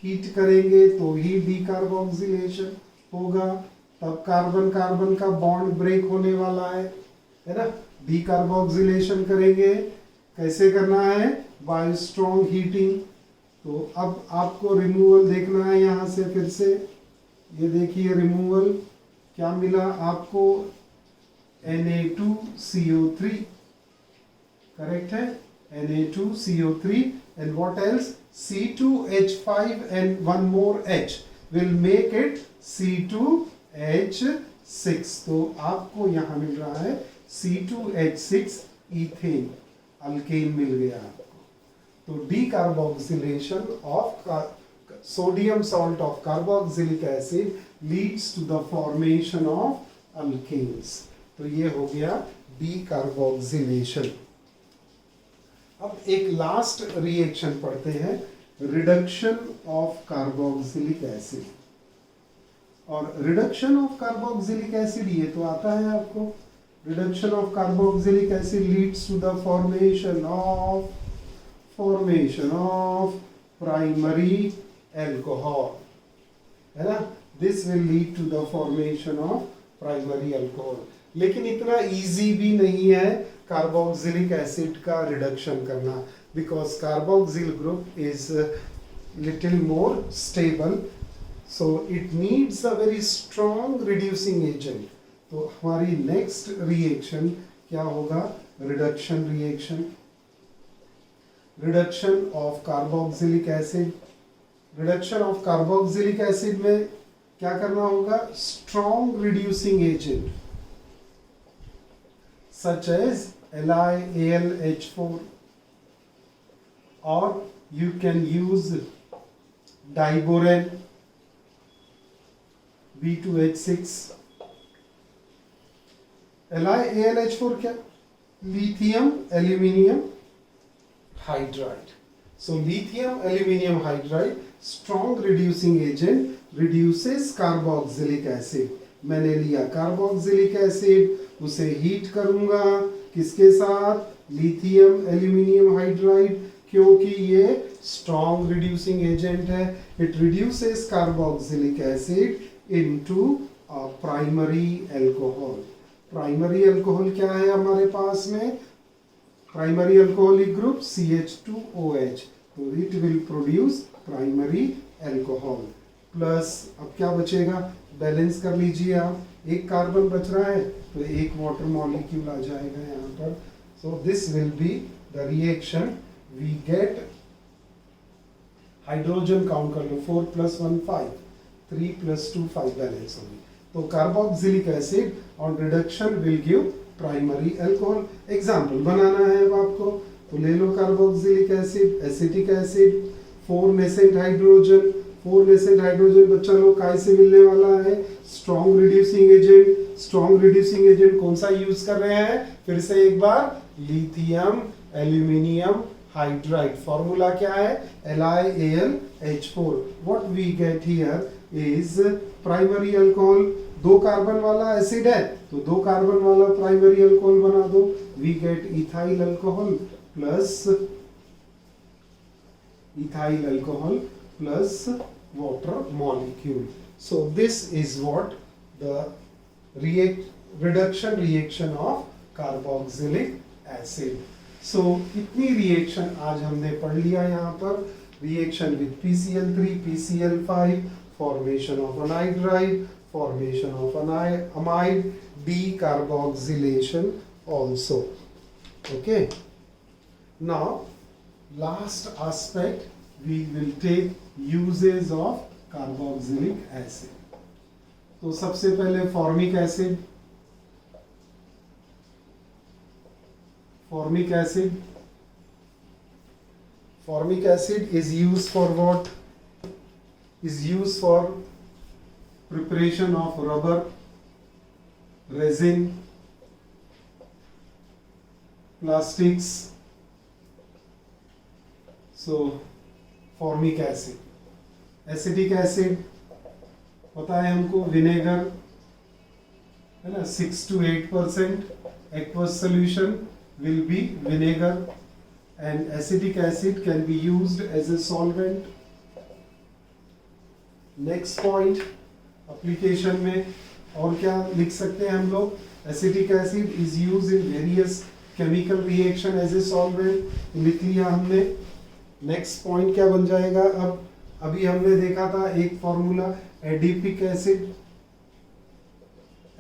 हीट करेंगे तो ही डीकार्बोक्सिलेशन होगा, तब कार्बन कार्बन का बॉन्ड ब्रेक होने वाला है ना। डीकार्बोक्सिलेशन करेंगे, कैसे करना है, बाय स्ट्रॉन्ग हीटिंग। तो अब आपको रिमूवल देखना है यहाँ से फिर से, ये देखिए रिमूवल क्या मिला आपको, Na2CO3, करेक्ट है, Na2CO3, and what else, C2H5 and one more H will make it C2H6। तो आपको यहाँ मिल रहा है C2H6 इथेन, अल्केन मिल गया आपको। तो decarboxylation of sodium salt of carboxylic acid leads to the formation of alkanes। तो ये हो गया डीकार्बोक्सिलेशन। अब एक लास्ट रिएक्शन पढ़ते हैं रिडक्शन ऑफ कार्बोक्सिलिक एसिड। और रिडक्शन ऑफ कार्बोक्सिलिक एसिड ये तो आता है आपको, reduction of carboxylic acid leads to the formation of primary alcohol, है ना। This will lead to the formation of primary alcohol. लेकिन इतना इजी भी नहीं है कार्बोक्सिलिक एसिड का रिडक्शन करना, because carboxyl group is little more stable, so it needs a very strong reducing agent। तो हमारी नेक्स्ट रिएक्शन क्या होगा, reduction reaction, reduction of carboxylic acid. Reduction of carboxylic acid में क्या करना होगा, strong reducing agent such as LiAlH4, or you can use diboran B2H6। LiAlH4 क्या, lithium aluminium hydride. So lithium aluminium hydride strong reducing agent, reduces carboxylic acid. मैंने लिया carboxylic acid, उसे heat करूंगा किसके साथ, लिथियम एल्यूमिनियम हाइड्राइड, क्योंकि ये strong reducing agent है। It reduces carboxylic acid into primary alcohol. Primary alcohol क्या है हमारे पास में, प्राइमरी एल्कोहलिक ग्रुप CH2OH, तो it will produce primary alcohol. Plus अब क्या बचेगा, बैलेंस कर लीजिए आप, एक कार्बन बच रहा है तो एक वाटर मॉलिक्यूल आ जाएगा यहाँ पर। So this will be the reaction, we get hydrogen count कर लो, 4 + 1 5, 3 + 2 5 बैलेंस होगी। तो carboxylic acid on reduction will give primary alcohol. Example बनाना है अब आपको, तो ले लो carboxylic acid, acetic acid, 4 nascent hydrogen, 4 nascent hydrogen बच्चा लोग काय से मिलने वाला है, strong reducing agent. Strong reducing agent कौन सा यूज कर रहे हैं, फिर से एक बार, लिथियम एल्यूमिनियम हाइड्राइड। फॉर्मूला क्या है, LiAlH4। What we get here is primary alcohol. 2 carbon वाला एसिड है तो 2 कार्बन वाला प्राइमरी अल्कोहल बना दो, we get ethyl alcohol plus ethyl alcohol plus water molecule। So this is what the reduction reaction of carboxylic acid। So इतनी reaction आज हमने पढ़ लिया यहाँ पर, reaction with PCl3 PCl5, formation of anhydride, formation of amide, decarboxylation also। Okay, now last aspect we will take uses of carboxylic acid। तो सबसे पहले formic acid, formic acid, formic acid is used for what, is used for preparation of rubber, resin, plastics। so formic acid. Acetic acid पता है हमको, vinegar है ना, 6 to 8% aqueous solution will be vinegar, and acetic acid can be used as a solvent। Next point, application में और क्या लिख सकते हैं हम लोग, acetic acid is use in various chemical reaction as a solvent, लिख लिया हमने। नेक्स्ट पॉइंट क्या बन जाएगा, अब अभी हमने देखा था एक formula, adipic acid.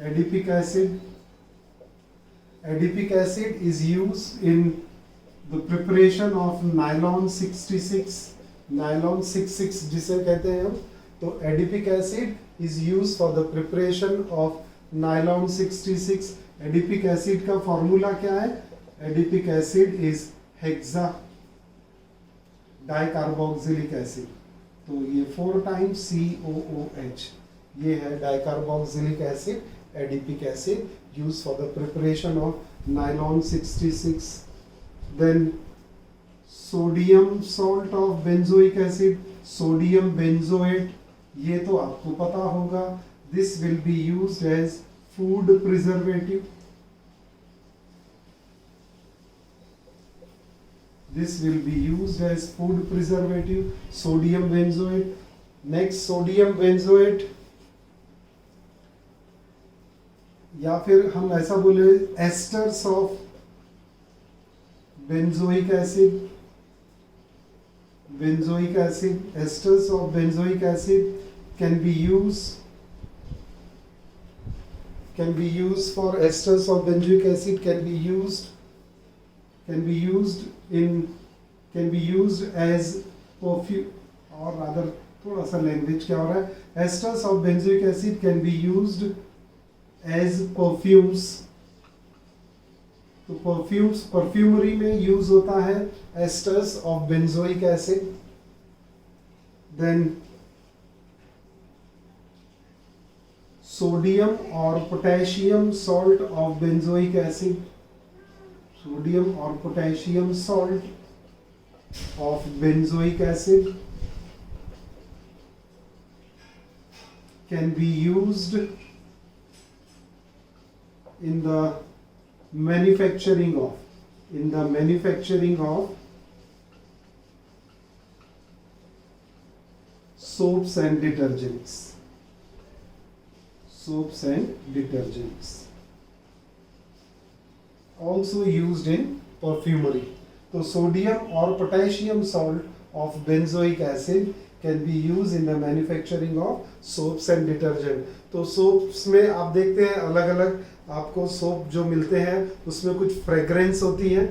Adipic acid, adipic acid is use in the preparation of nylon 66, nylon 66 जिसे कहते हैं हम। तो adipic acid is use for the preparation of nylon 66। Adipic acid का फॉर्मूला क्या है, adipic acid is hexa dicarboxylic acid. तो ये 4 times COOH, ये है dicarboxylic acid, adipic acid use for the preparation of nylon 66। Then sodium salt of benzoic acid, sodium benzoate, ये तो आपको पता होगा. This will be used as food preservative. This will be used as food preservative, sodium benzoate. Next, sodium benzoate, या फिर हम ऐसा बोले asters of benzoic acid. Benzoic acid, esters of benzoic acid can be used for esters of benzoic acid can be used as perfume, or rather थोड़ा सा language क्या हो रहा है. Esters of benzoic acid can be used as perfumes. तो perfumery में use होता है esters of benzoic acid. Then sodium और potassium salt of benzoic acid, sodium और potassium salt of benzoic acid can be used in the manufacturing of soaps and detergents. Also used in perfumery. So sodium or potassium salt of benzoic acid can be used in the manufacturing of soaps and detergent. तो soaps में आप देखते हैं अलग अलग आपको soap जो मिलते हैं उसमें कुछ फ्रेग्रेंस होती है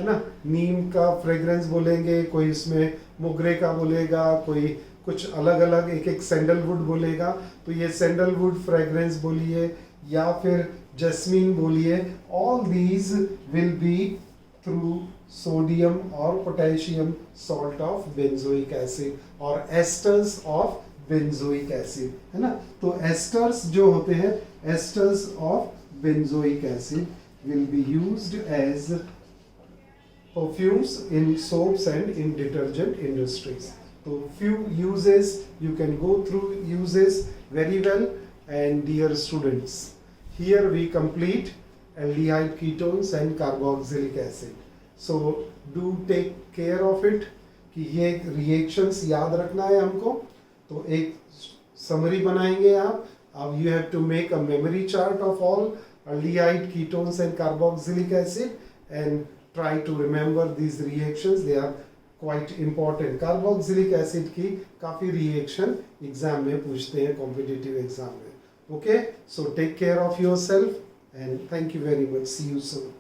ना. नीम का फ्रेग्रेंस बोलेंगे, कोई इसमें मोगरे का बोलेगा, कोई कुछ अलग अलग एक एक सैंडलवुड बोलेगा. तो ये सैंडलवुड फ्रेग्रेंस बोलिए या फिर जैस्मीन बोलिए, all these will be through sodium और potassium salt of benzoic acid और एस्टर्स ऑफ बेंजोइक एसिड, है ना. तो एस्टर्स जो होते हैं, esters of benzoic acid will be used as perfumes in soaps and in detergent industries. So few uses, you can go through uses very well. And dear students, here we complete aldehyde ketones and carboxylic acid. So do take care of it कि ये reactions याद रखना है हमको. तो एक summary बनाएंगे आप. You have to make a memory chart of all aldehyde, ketones and carboxylic acid and try to remember these reactions. They are quite important. Carboxylic acid की काफी reaction exam में पूछते हैं, competitive exam में. Okay, so take care of yourself and thank you very much. See you soon.